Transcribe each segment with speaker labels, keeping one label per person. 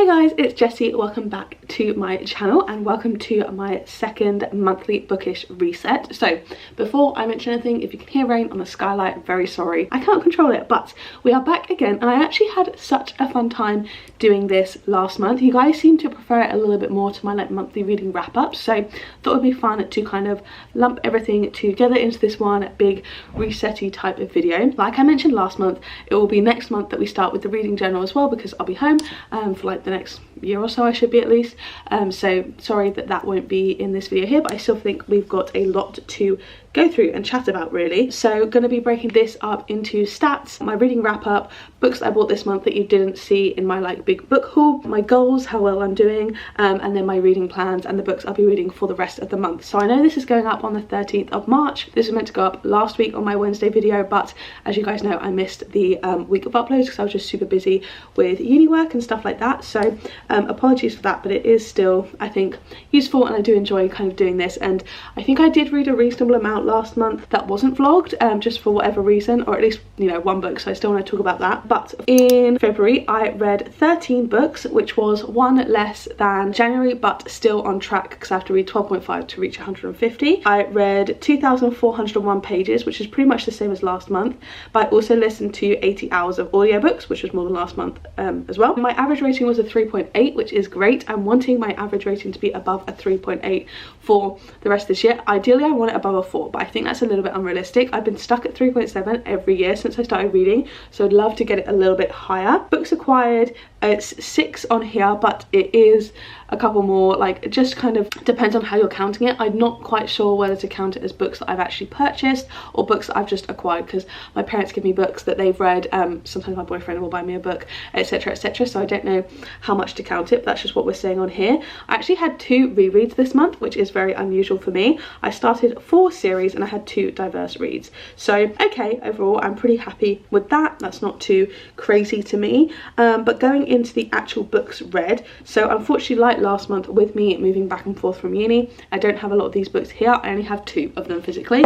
Speaker 1: Hey guys, it's Jessie. Welcome back to my channel and welcome to my second monthly bookish reset. So before I mention anything, if you can hear rain on the skylight, I'm very sorry. I can't control it, but we are back again and I actually had such a fun time doing this last month. You guys seem to prefer it a little bit more to my monthly reading wrap-up, so thought it would be fun to kind of lump everything together into this one big reset-y type of video. Like I mentioned last month, it will be next month that we start with the reading journal as well, because I'll be home for like the next year or so, I should be at least. So sorry that won't be in this video here, but I still think we've got a lot to go through and chat about really. So going to be breaking this up into stats, my reading wrap up, books I bought this month that you didn't see in my like big book haul, my goals, how well I'm doing, and then my reading plans and the books I'll be reading for the rest of the month. So I know this is going up on the 13th of March. This was meant to go up last week on my Wednesday video, but as you guys know, I missed the week of uploads because I was just super busy with uni work and stuff like that. So apologies for that, but it is still, I think, useful and I do enjoy kind of doing this. And I think I did read a reasonable amount last month that wasn't vlogged, just for whatever reason, or at least, you know, one book, so I still want to talk about that. But in February I read 13 books, which was one less than January, but still on track because I have to read 12.5 to reach 150. I read 2,401 pages, which is pretty much the same as last month, but I also listened to 80 hours of audiobooks, which was more than last month as well. My average rating was a 3.8, which is great. I'm wanting my average rating to be above a 3.8 for the rest of this year. Ideally I want it above a 4, but I think that's a little bit unrealistic. I've been stuck at 3.7 every year since I started reading, so I'd love to get it a little bit higher. Books acquired, it's 6 on here, but it is a couple more, like, it just kind of depends on how you're counting it. I'm not quite sure whether to count it as books that I've actually purchased or books that I've just acquired, because my parents give me books that they've read, sometimes my boyfriend will buy me a book, etc, etc, so I don't know how much to count it, but that's just what we're saying on here. I actually had 2 rereads this month, which is very unusual for me. I started 4 series and I had 2 diverse reads, so okay, overall I'm pretty happy with that. That's not too crazy to me. But going into the actual books read, so unfortunately, like last month, with me moving back and forth from uni, I don't have a lot of these books here. I only have 2 of them physically,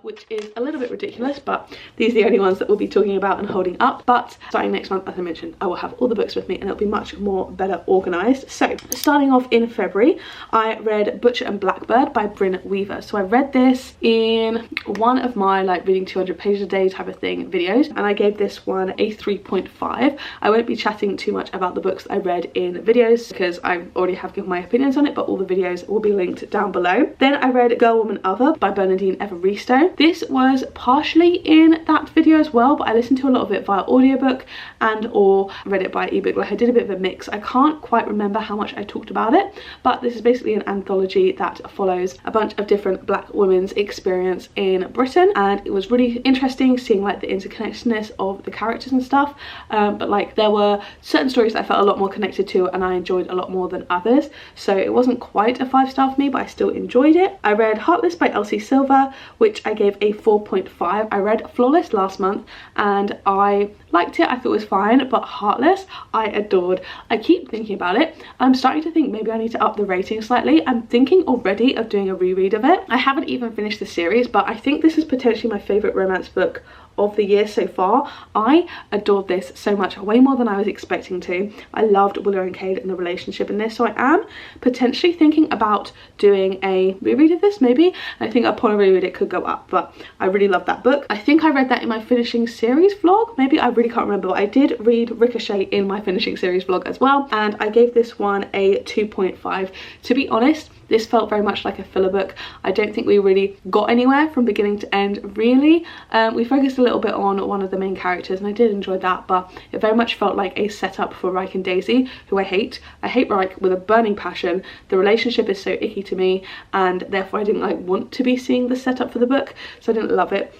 Speaker 1: which is a little bit ridiculous, but these are the only ones that we'll be talking about and holding up. But starting next month, as I mentioned, I will have all the books with me and it'll be much more better organised. So starting off in February, I read Butcher and Blackbird by Bryn Weaver. So I read this in one of my like reading 200 pages a day type of thing videos, and I gave this one a 3.5. I won't be chatting too much about the books I read in videos because I already have given my opinions on it, but all the videos will be linked down below. Then I read Girl, Woman, Other by Bernardine Evaristo. This was partially in that video as well, but I listened to a lot of it via audiobook and or read it by ebook. Like, I did a bit of a mix. I can't quite remember how much I talked about it, but this is basically an anthology that follows a bunch of different black women's experience in Britain, and it was really interesting seeing like the interconnectedness of the characters and stuff, but like there were certain stories that I felt a lot more connected to and I enjoyed a lot more than others, so it wasn't quite a 5-star for me, but I still enjoyed it. I read Heartless by Elsie Silver, which I gave a 4.5. I read Flawless last month and I liked it. I thought it was fine, but Heartless I adored. I keep thinking about it. I'm starting to think maybe I need to up the rating slightly. I'm thinking already of doing a reread of it. I haven't even finished the series, but I think this is potentially my favourite romance book of the year so far. I adored this so much, way more than I was expecting to. I loved Willow and Cade and the relationship in this, so I am potentially thinking about doing a reread of this maybe. I think upon a reread it could go up, but I really love that book. I think I read that in my finishing series vlog, maybe, I really can't remember, but I did read Ricochet in my finishing series vlog as well, and I gave this one a 2.5. To be honest, this felt very much like a filler book. I don't think we really got anywhere from beginning to end, really. We focused a little bit on one of the main characters and I did enjoy that, but it very much felt like a setup for Ryke and Daisy, who I hate. I hate Ryke with a burning passion. The relationship is so icky to me, and therefore I didn't like want to be seeing the setup for the book, so I didn't love it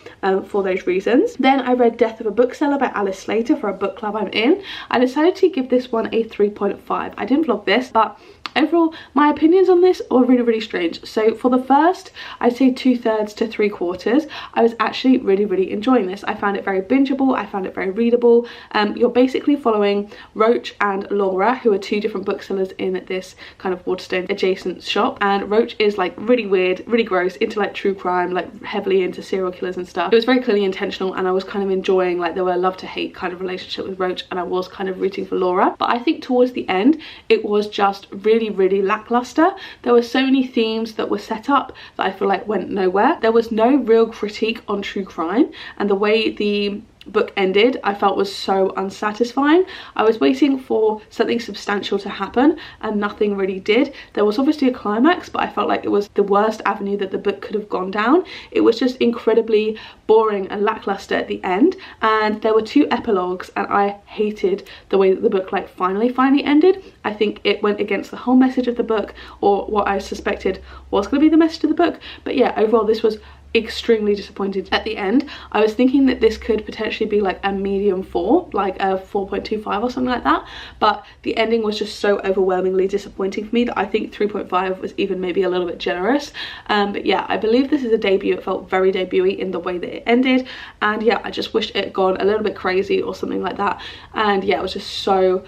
Speaker 1: for those reasons. Then I read Death of a Bookseller by Alice Slater for a book club I'm in. I decided to give this one a 3.5. I didn't vlog this, but Overall, my opinions on this are really strange. So for the first, I'd say 2/3 to 3/4, I was actually really enjoying this. I found it very bingeable, I found it very readable. You're basically following Roach and Laura, who are two different booksellers in this kind of Waterstone adjacent shop, and Roach is like really weird, really gross, into like true crime, like heavily into serial killers and stuff. It was very clearly intentional, and I was kind of enjoying, like, there were a love to hate kind of relationship with Roach, and I was kind of rooting for Laura. But I think towards the end it was just really lackluster. There were so many themes that were set up that I feel like went nowhere. There was no real critique on true crime, and the way the book ended I felt was so unsatisfying. I was waiting for something substantial to happen and nothing really did. There was obviously a climax, but I felt like it was the worst avenue that the book could have gone down. It was just incredibly boring and lackluster at the end, and there were 2 epilogues, and I hated the way that the book like finally ended. I think it went against the whole message of the book, or what I suspected was going to be the message of the book. But yeah, overall this was extremely disappointed at the end. I was thinking that this could potentially be like a medium 4, like a 4.25 or something like that, but the ending was just so overwhelmingly disappointing for me that I think 3.5 was even maybe a little bit generous. But yeah, I believe this is a debut. It felt very debut-y in the way that it ended, and yeah, I just wished it had gone a little bit crazy or something like that. And yeah, it was just so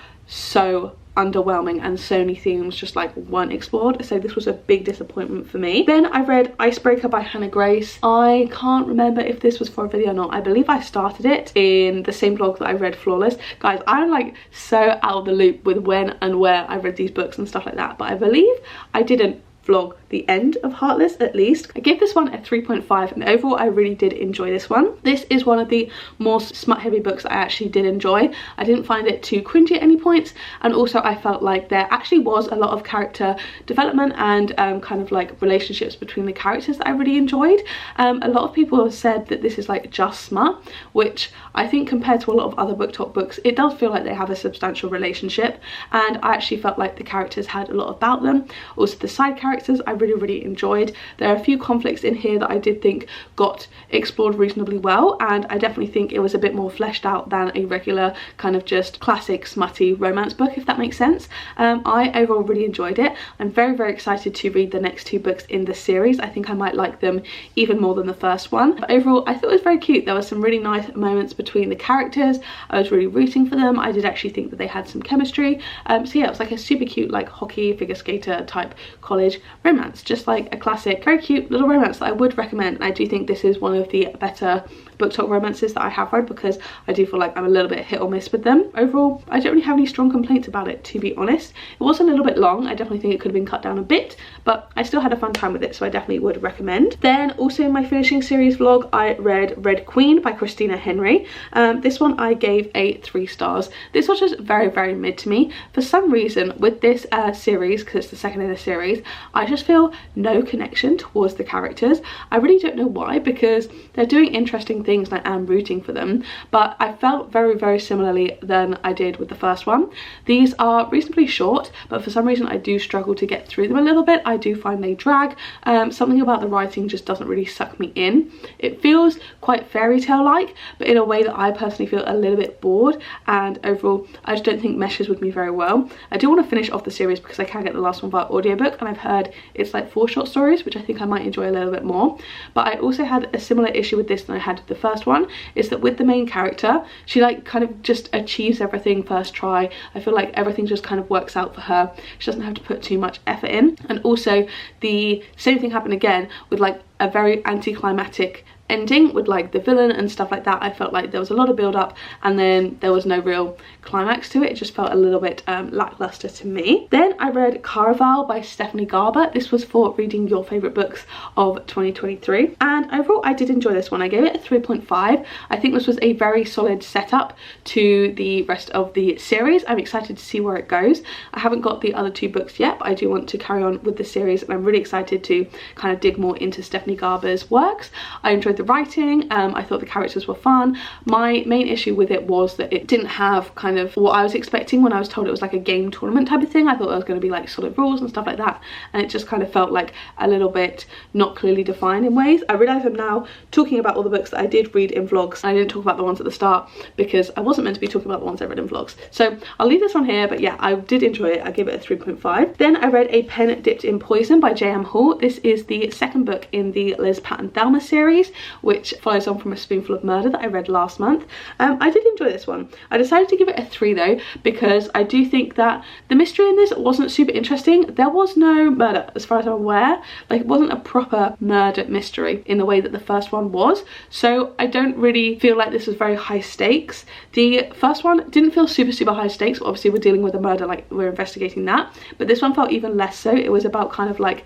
Speaker 1: underwhelming, and so many themes just like weren't explored, so this was a big disappointment for me. Then I read Icebreaker by Hannah Grace. I can't remember if this was for a video or not. I believe I started it in the same blog that I read Flawless. Guys, I'm like so out of the loop with when and where I read these books and stuff like that, but I believe I didn't vlog the end of Heartless at least. I gave this one a 3.5, and overall I really did enjoy this one. This is one of the more smut heavy books I actually did enjoy. I didn't find it too cringy at any points, and also I felt like there actually was a lot of character development and kind of like relationships between the characters that I really enjoyed. A lot of people have said that this is like just smut, which I think compared to a lot of other BookTok books, it does feel like they have a substantial relationship, and I actually felt like the characters had a lot about them. Also the side characters I really enjoyed. There are a few conflicts in here that I did think got explored reasonably well, and I definitely think it was a bit more fleshed out than a regular kind of just classic smutty romance book, if that makes sense. I overall really enjoyed it. I'm very excited to read the next 2 books in the series. I think I might like them even more than the first one. But overall I thought it was very cute. There were some really nice moments between the characters. I was really rooting for them. I did actually think that they had some chemistry. So yeah, it was like a super cute like hockey figure skater type college romance, just like a classic very cute little romance that I would recommend. And I do think this is one of the better BookTok romances that I have read, because I do feel like I'm a little bit hit or miss with them. Overall I don't really have any strong complaints about it, to be honest. It was a little bit long. I definitely think it could have been cut down a bit, but I still had a fun time with it, so I definitely would recommend. Then also in my finishing series vlog I read Red Queen by Christina Henry. This one I gave a 3 stars. This was just very mid to me. For some reason with this series, because it's the second in the series, I just feel no connection towards the characters. I really don't know why, because they're doing interesting things and I am rooting for them, but I felt very similarly than I did with the first one. These are reasonably short, but for some reason I do struggle to get through them a little bit. I do find they drag. Something about the writing just doesn't really suck me in. It feels quite fairy tale like, but in a way that I personally feel a little bit bored, and overall I just don't think meshes with me very well. I do want to finish off the series because I can get the last one via audiobook, and I've heard it's like 4 short stories, which I think I might enjoy a little bit more. But I also had a similar issue with this than I had with the first one, is that with the main character, she like kind of just achieves everything first try. I feel like everything just kind of works out for her. She doesn't have to put too much effort in. And also the same thing happened again with like a very anticlimactic ending with like the villain and stuff like that. I felt like there was a lot of build up and then there was no real climax to it. It just felt a little bit lackluster to me. Then I read Caraval by Stephanie Garber. This was for reading your favourite books of 2023, and overall I did enjoy this one. I gave it a 3.5. I think this was a very solid setup to the rest of the series. I'm excited to see where it goes. I haven't got the other 2 books yet, but I do want to carry on with the series, and I'm really excited to kind of dig more into Stephanie Garber's works. I enjoyed enjoyed the writing. I thought the characters were fun. My main issue with it was that it didn't have kind of what I was expecting when I was told it was like a game tournament type of thing. I thought there was going to be like solid rules and stuff like that, and it just kind of felt like a little bit not clearly defined in ways. I realise I'm now talking about all the books that I did read in vlogs. I didn't talk about the ones at the start because I wasn't meant to be talking about the ones I read in vlogs. So I'll leave this one here, but yeah, I did enjoy it. I give it a 3.5. Then I read A Pen Dipped in Poison by J.M. Hall. This is the second book in the Liz Patton Thelma series, which follows on from A Spoonful of Murder that I read last month. I did enjoy this one. I decided to give it a 3 though, because I do think that the mystery in this wasn't super interesting. There was no murder as far as I'm aware. Like, it wasn't a proper murder mystery in the way that the first one was. So I don't really feel like this was very high stakes. The first one didn't feel super high stakes. Obviously we're dealing with a murder, like we're investigating that, but this one felt even less so. It was about kind of like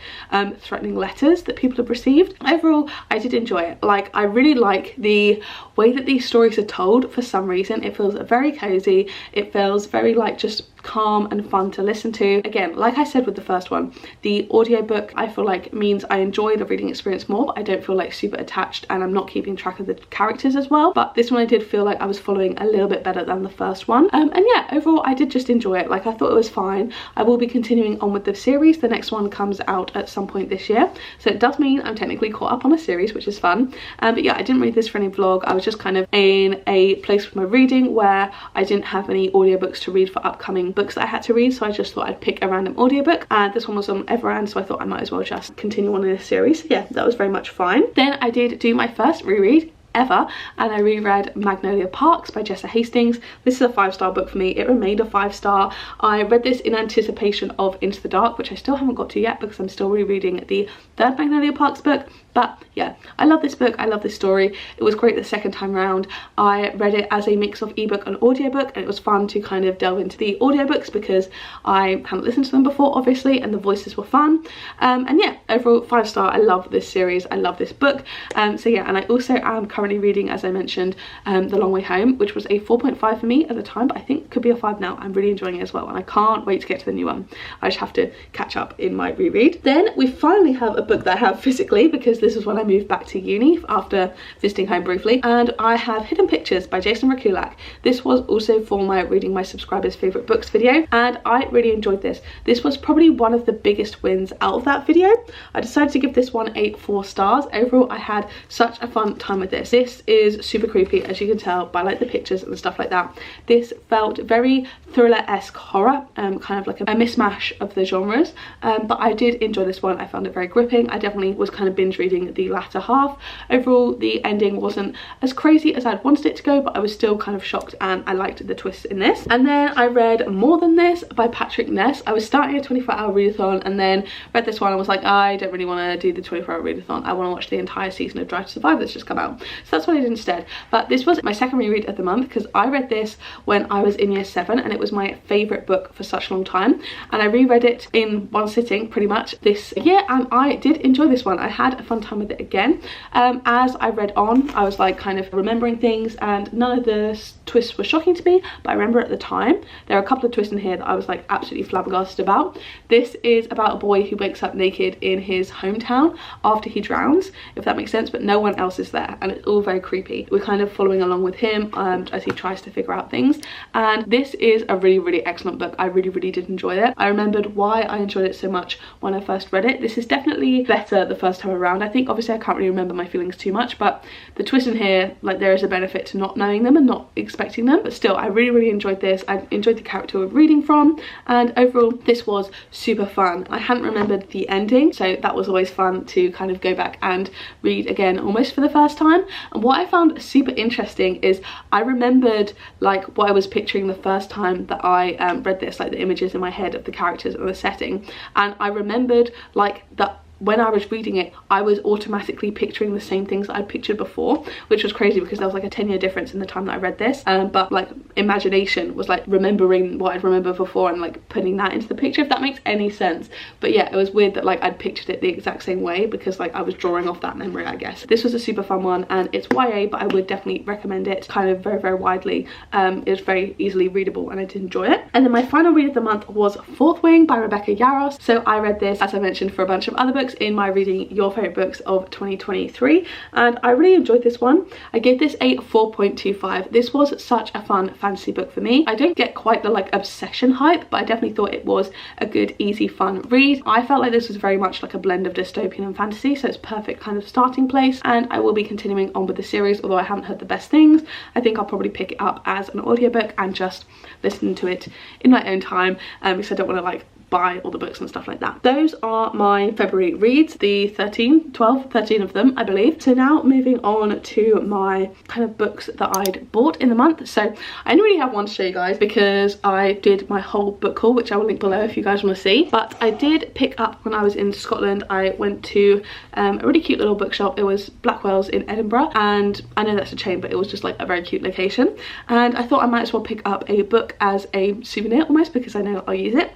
Speaker 1: threatening letters that people have received. Overall, I did enjoy it. Like, I really like the way that these stories are told. For some reason it feels very cozy. It feels very like just calm and fun to listen to. Again, like I said with the first one, the audiobook I feel like means I enjoy the reading experience more, but I don't feel like super attached, and I'm not keeping track of the characters as well. But this one I did feel like I was following a little bit better than the first one. And yeah, overall I did just enjoy it. Like, I thought it was fine. I will be continuing on with the series. The next one comes out at some point this year, so it does mean I'm technically caught up on a series, which is fun. But yeah, I didn't read this for any vlog. I was just kind of in a place with my reading where I didn't have any audiobooks to read for upcoming books that I had to read, so I just thought I'd pick a random audiobook, and this one was on Everand, so I thought I might as well just continue on in this series. Yeah, that was very much fine. Then I did do my first reread ever, and I reread Magnolia Parks by Jessica Hastings. This is a 5-star book for me. It remained a 5-star. I read this in anticipation of Into the Dark, which I still haven't got to yet because I'm still rereading the third Magnolia Parks book. But yeah, I love this book. I love this story. It was great the second time round. I read it as a mix of ebook and audiobook, and it was fun to kind of delve into the audiobooks because I hadn't listened to them before, obviously, and the voices were fun. And yeah, overall 5-star. I love this series. I love this book. So yeah, and I also am currently reading, as I mentioned, The Long Way Home, which was a 4.5 for me at the time, but I think could be a 5 now. I'm really enjoying it as well, and I can't wait to get to the new one. I just have to catch up in my reread. Then we finally have a book that I have physically, because this is when I moved back to uni after visiting home briefly, and I have Hidden Pictures by Jason Rekulak. This was also for my reading my subscribers' favourite books video, and I really enjoyed this. This was probably one of the biggest wins out of that video. I decided to give this one 4 stars. Overall, I had such a fun time with this. This is super creepy, as you can tell by like the pictures and stuff like that. This felt very thriller-esque horror, kind of like a mismatch of the genres, but I did enjoy this one. I found it very gripping. I definitely was kind of binge reading the latter half. Overall, the ending wasn't as crazy as I'd wanted it to go, but I was still kind of shocked, and I liked the twists in this. And then I read More Than This by Patrick Ness. I was starting a 24-hour readathon, and then read this one and was like, I don't really want to do the 24-hour readathon. I want to watch the entire season of Drive to Survive that's just come out. So that's what I did instead. But this was my second reread of the month, because I read this when I was in year 7, and it was my favourite book for such a long time, and I reread it in one sitting pretty much this year, and I did enjoy this one. I had a fun time with it again. As I read on, I was like kind of remembering things, and none of the twists were shocking to me, but I remember at the time there are a couple of twists in here that I was like absolutely flabbergasted about. This is about a boy who wakes up naked in his hometown after he drowns, if that makes sense, but no one else is there, and it's all very creepy. We're kind of following along with him as he tries to figure out things, and this is a really excellent book. I really did enjoy it. I remembered why I enjoyed it so much when I first read it. This is definitely better the first time around. I think obviously I can't really remember my feelings too much, but the twist in here, like, there is a benefit to not knowing them and not expecting them, but still I really enjoyed this. I enjoyed the character we're reading from, and overall this was super fun. I hadn't remembered the ending, so that was always fun to kind of go back and read again almost for the first time. And what I found super interesting is I remembered like what I was picturing the first time that I read this, like the images in my head of the characters and the setting, and I remembered like that when I was reading it, I was automatically picturing the same things that I'd pictured before, which was crazy because there was like a 10-year difference in the time that I read this. But like imagination was like remembering what I'd remembered before and like putting that into the picture, if that makes any sense. But yeah, it was weird that like I'd pictured it the exact same way because like I was drawing off that memory, I guess. This was a super fun one, and it's YA, but I would definitely recommend it kind of very widely. It was very easily readable and I did enjoy it. And then my final read of the month was Fourth Wing by Rebecca Yarros. So I read this, as I mentioned, for a bunch of other books. books in my reading your favourite books of 2023, and I really enjoyed this one. I gave this a 4.25. This was such a fun fantasy book for me. I don't get quite the like obsession hype, but I definitely thought it was a good, easy, fun read. I felt like this was very much like a blend of dystopian and fantasy, so it's perfect kind of starting place, and I will be continuing on with the series, although I haven't heard the best things. I think I'll probably pick it up as an audiobook and just listen to it in my own time, because I don't want to like buy all the books and stuff like that. Those are my February reads, the 13 of them, I believe. So now moving on to my kind of books that I'd bought in the month. So I only really have one to show you guys because I did my whole book haul, which I will link below if you guys want to see. But I did pick up, when I was in Scotland, I went to a really cute little bookshop. It was Blackwell's in Edinburgh, and I know that's a chain, but it was just like a very cute location, and I thought I might as well pick up a book as a souvenir almost, because I know I'll use it.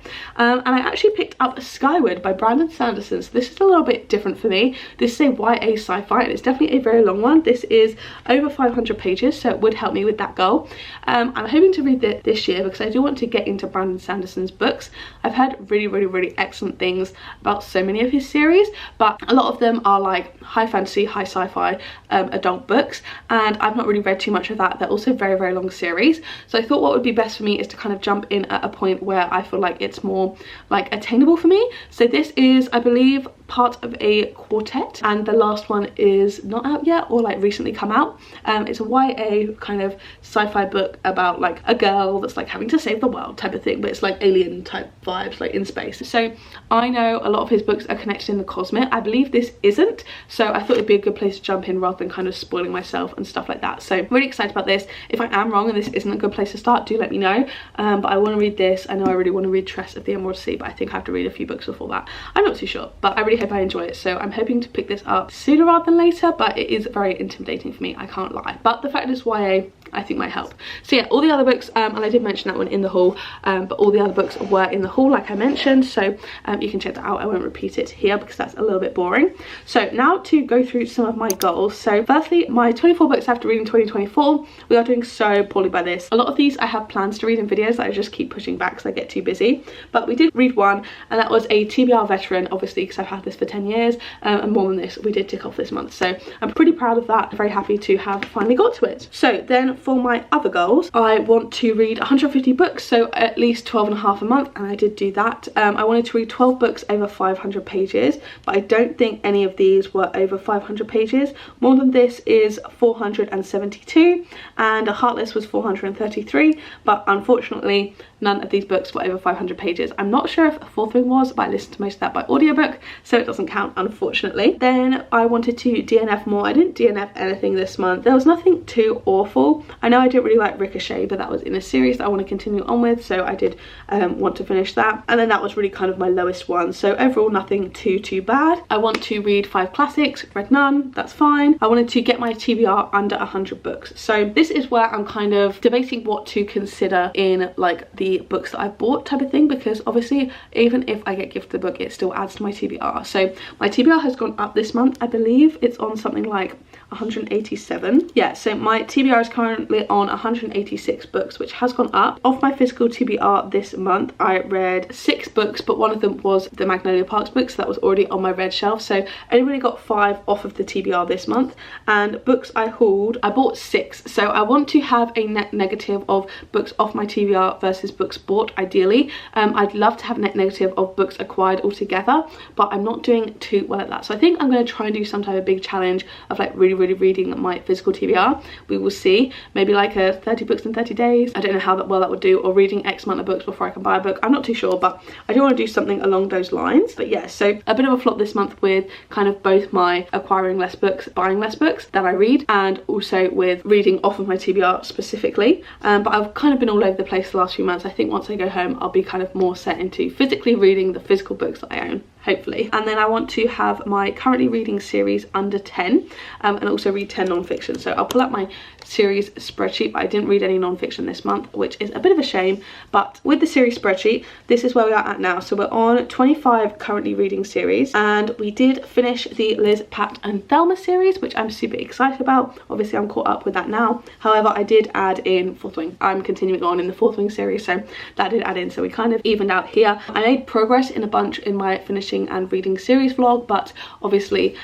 Speaker 1: And I actually picked up Skyward by Brandon Sanderson. So this is a little bit different for me. This is a YA sci-fi, and it's definitely a very long one. This is over 500 pages, so it would help me with that goal. I'm hoping to read it this year because I do want to get into Brandon Sanderson's books. I've heard really excellent things about so many of his series, but a lot of them are like high fantasy, high sci-fi adult books, and I've not really read too much of that. They're also very long series, so I thought what would be best for me is to kind of jump in at a point where I feel like it's more like attainable for me. So this is, I believe, part of a quartet, and the last one is not out yet, or like recently come out. It's a YA kind of sci-fi book about like a girl that's like having to save the world type of thing, but it's like alien type vibes, like in space. So I know a lot of his books are connected in the cosmic. I believe this isn't, so I thought it'd be a good place to jump in rather than kind of spoiling myself and stuff like that. So really excited about this. If I am wrong and this isn't a good place to start, do let me know. But I want to read this. I know I really want to read Tress of the Emerald Sea, but I think I have to read a few books before that. I'm not too sure, but I really hope I enjoy it. So I'm hoping to pick this up sooner rather than later, but it is very intimidating for me, I can't lie. But the fact that it's YA, I think might help. So yeah, all the other books, and I did mention that one in the haul, but all the other books were in the haul like I mentioned, so you can check that out. I won't repeat it here because that's a little bit boring. So now to go through some of my goals. So firstly, my 24 books after reading 2024, we are doing so poorly by this. A lot of these I have plans to read in videos that I just keep pushing back because I get too busy, but we did read one, and that was a TBR veteran, obviously because I've had this for 10 years, and more than this we did tick off this month, so I'm pretty proud of that. I'm very happy to have finally got to it. So then for my other goals, I want to read 150 books, so at least 12 and a half a month, and I did do that. I wanted to read 12 books over 500 pages, but I don't think any of these were over 500 pages. More Than This is 472, and Heartless was 433, but unfortunately none of these books were over 500 pages. I'm not sure if Fourth Wing was, but I listened to most of that by audiobook, so it doesn't count, unfortunately. Then I wanted to DNF more. I didn't DNF anything this month. There was nothing too awful. I know I didn't really like Ricochet, but that was in a series that I want to continue on with, so I did want to finish that. And then that was really kind of my lowest one, so overall nothing too bad. I want to read 5 classics, read none, that's fine. I wanted to get my TBR under 100 books, so this is where I'm kind of debating what to consider in like the books that I've bought type of thing, because obviously even if I get gifted the book, it still adds to my TBR. So my TBR has gone up this month. I believe it's on something like 187. Yeah, so my TBR is currently on 186 books, which has gone up. Off my physical TBR this month, I read 6 books, but one of them was the Magnolia Parks book, so that was already on my red shelf, so I only really got 5 off of the TBR this month. And books I hauled, I bought 6, so I want to have a net negative of books off my TBR versus books bought, ideally. I'd love to have a net negative of books acquired altogether, but I'm not doing too well at that, so I think I'm going to try and do some type of big challenge of like really reading my physical TBR. We will see, maybe like a 30 books in 30 days. I don't know how well that would do, or reading X amount of books before I can buy a book. I'm not too sure, but I do want to do something along those lines. But yeah, so a bit of a flop this month with kind of both my acquiring less books, buying less books that I read, and also with reading off of my TBR specifically. But I've kind of been all over the place the last few months. I think once I go home I'll be kind of more set into physically reading the physical books that I own, hopefully. And then I want to have my currently reading series under 10, and also read 10 non-fiction. So I'll pull up my series spreadsheet, but I didn't read any non-fiction this month, which is a bit of a shame. But with the series spreadsheet, this is where we are at now. So we're on 25 currently reading series, and we did finish the Liz, Pat and Thelma series, which I'm super excited about. Obviously I'm caught up with that now. However, I did add in Fourth Wing. I'm continuing on in the Fourth Wing series, so that did add in, so we kind of evened out here. I made progress in a bunch in my finished finishing and reading series vlog, but obviously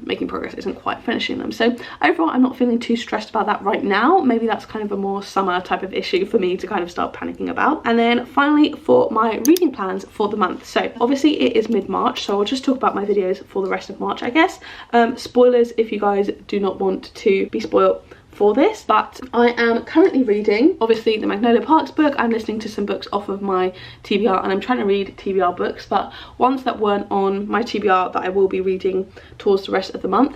Speaker 1: making progress isn't quite finishing them. So overall, I'm not feeling too stressed about that right now. Maybe that's kind of a more summer type of issue for me to kind of start panicking about. And then finally, for my reading plans for the month. So obviously it is mid-March, so I'll just talk about my videos for the rest of March, I guess. Spoilers if you guys do not want to be spoiled for this, but I am currently reading obviously the Magnolia Parks book. I'm listening to some books off of my TBR, and I'm trying to read TBR books, but ones that weren't on my TBR that I will be reading towards the rest of the month.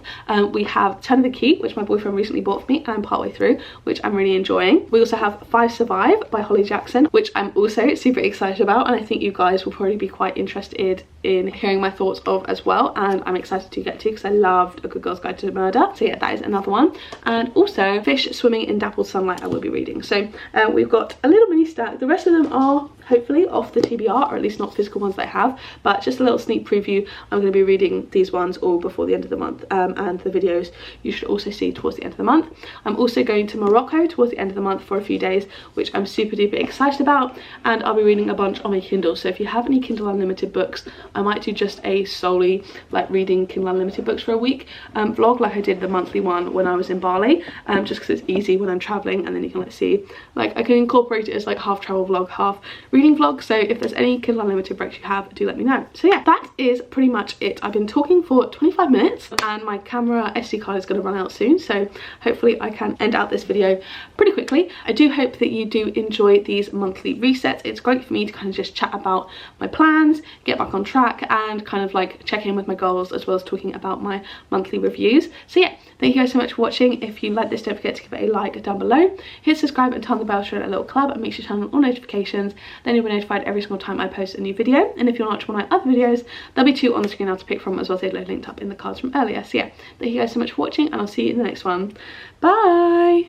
Speaker 1: We have Turn of the Key, which my boyfriend recently bought for me, and I'm partway through, which I'm really enjoying. We also have 5 Survive by Holly Jackson, which I'm also super excited about, and I think you guys will probably be quite interested in hearing my thoughts of as well, and I'm excited to get to because I loved A Good Girl's Guide to Murder. So yeah, that is another one. And also Fish Swimming in Dappled Sunlight I will be reading. So we've got a little mini stack. The rest of them are hopefully off the TBR, or at least not physical ones that I have, but just a little sneak preview. I'm going to be reading these ones all before the end of the month, and the videos you should also see towards the end of the month. I'm also going to Morocco towards the end of the month for a few days, which I'm super duper excited about, and I'll be reading a bunch on my Kindle. So if you have any Kindle Unlimited books, I might do just a solely like reading Kindle Unlimited books for a week vlog, like I did the monthly one when I was in Bali, just because it's easy when I'm traveling, and then you can like see, like I can incorporate it as like half travel vlog, half reading vlog. So if there's any Kindle Unlimited breaks you have, do let me know. So yeah, that is pretty much it. I've been talking for 25 minutes and my camera SD card is going to run out soon, so hopefully I can end out this video pretty quickly. I do hope that you do enjoy these monthly resets. It's great for me to kind of just chat about my plans, get back on track, and kind of like check in with my goals, as well as talking about my monthly reviews. So yeah, thank you guys so much for watching. If you like this, don't forget to give it a like down below, hit subscribe and turn the bell to join a little club, and make sure you turn on all notifications, then you'll be notified every single time I post a new video. And if you want to watch one of my other videos, there'll be 2 on the screen now to pick from, as well as they're linked up in the cards from earlier. So yeah, thank you guys so much for watching, and I'll see you in the next one. Bye.